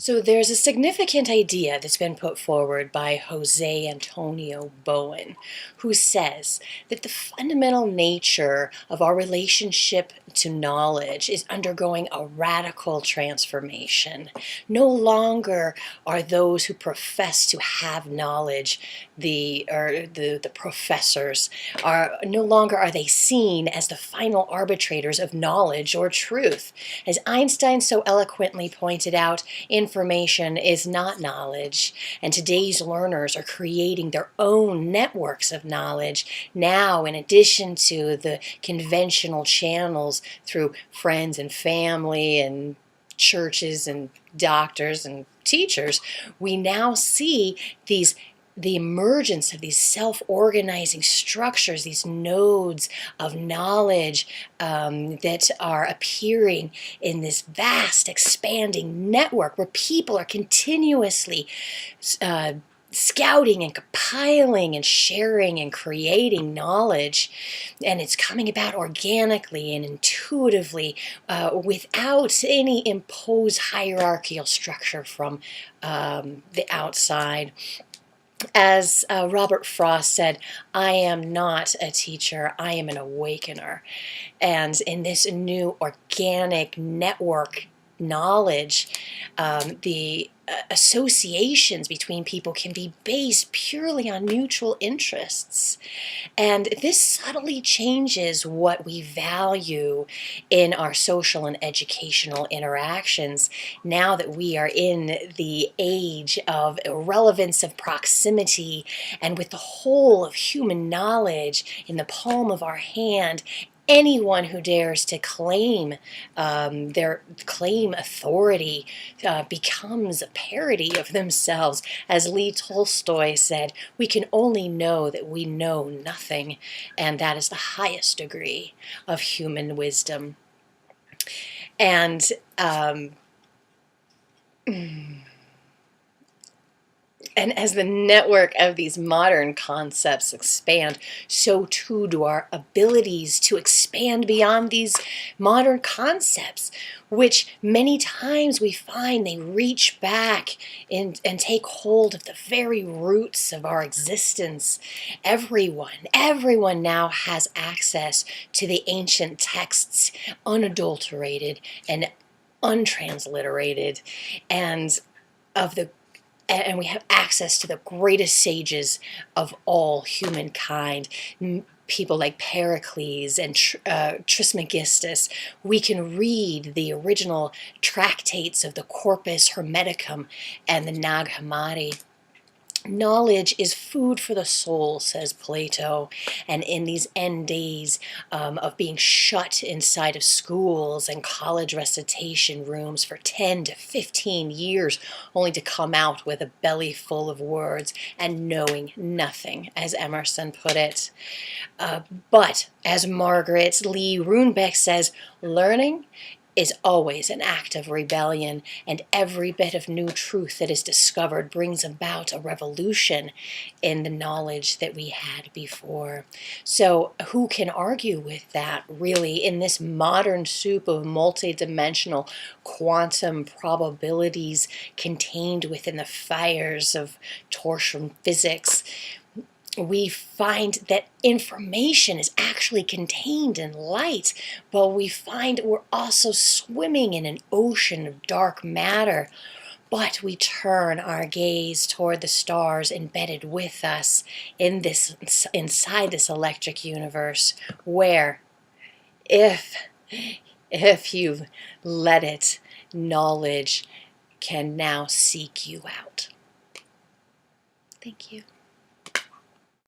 So there's a significant idea that's been put forward by Jose Antonio Bowen, who says that the fundamental nature of our relationship to knowledge is undergoing a radical transformation. No longer are those who profess to have knowledge, the professors, are no longer are they seen as the final arbitrators of knowledge or truth. As Einstein so eloquently pointed out, information is not knowledge, and today's learners are creating their own networks of knowledge now, in addition to the conventional channels through friends and family and churches and doctors and teachers. We now see the emergence of these self-organizing structures, these nodes of knowledge that are appearing in this vast, expanding network where people are continuously scouting and compiling and sharing and creating knowledge, and it's coming about organically and intuitively without any imposed hierarchical structure from the outside. As Robert Frost said, I am not a teacher, I am an awakener. And in this new organic network knowledge, the associations between people can be based purely on mutual interests. And this subtly changes what we value in our social and educational interactions now that we are in the age of irrelevance of proximity, and with the whole of human knowledge in the palm of our hand. Anyone who dares to claim claim authority becomes a parody of themselves. As Lee Tolstoy said, we can only know that we know nothing, and that is the highest degree of human wisdom. And And as the network of these modern concepts expand, so too do our abilities to expand beyond these modern concepts, which many times we find they reach back and take hold of the very roots of our existence. Everyone now has access to the ancient texts, unadulterated and untransliterated, and we have access to the greatest sages of all humankind, people like Pericles and Trismegistus. We can read the original tractates of the Corpus Hermeticum and the Nag Hammadi. Knowledge is food for the soul, says Plato, and in these end days of being shut inside of schools and college recitation rooms for 10 to 15 years, only to come out with a belly full of words and knowing nothing, as Emerson put it. But, as Margaret Lee Runebeck says, learning is always an act of rebellion, and every bit of new truth that is discovered brings about a revolution in the knowledge that we had before. So who can argue with that, really, in this modern soup of multidimensional quantum probabilities contained within the fires of torsion physics? We find that information is actually contained in light, but we find we're also swimming in an ocean of dark matter. But we turn our gaze toward the stars embedded with us inside this electric universe, where, if you've let it, knowledge can now seek you out. Thank you.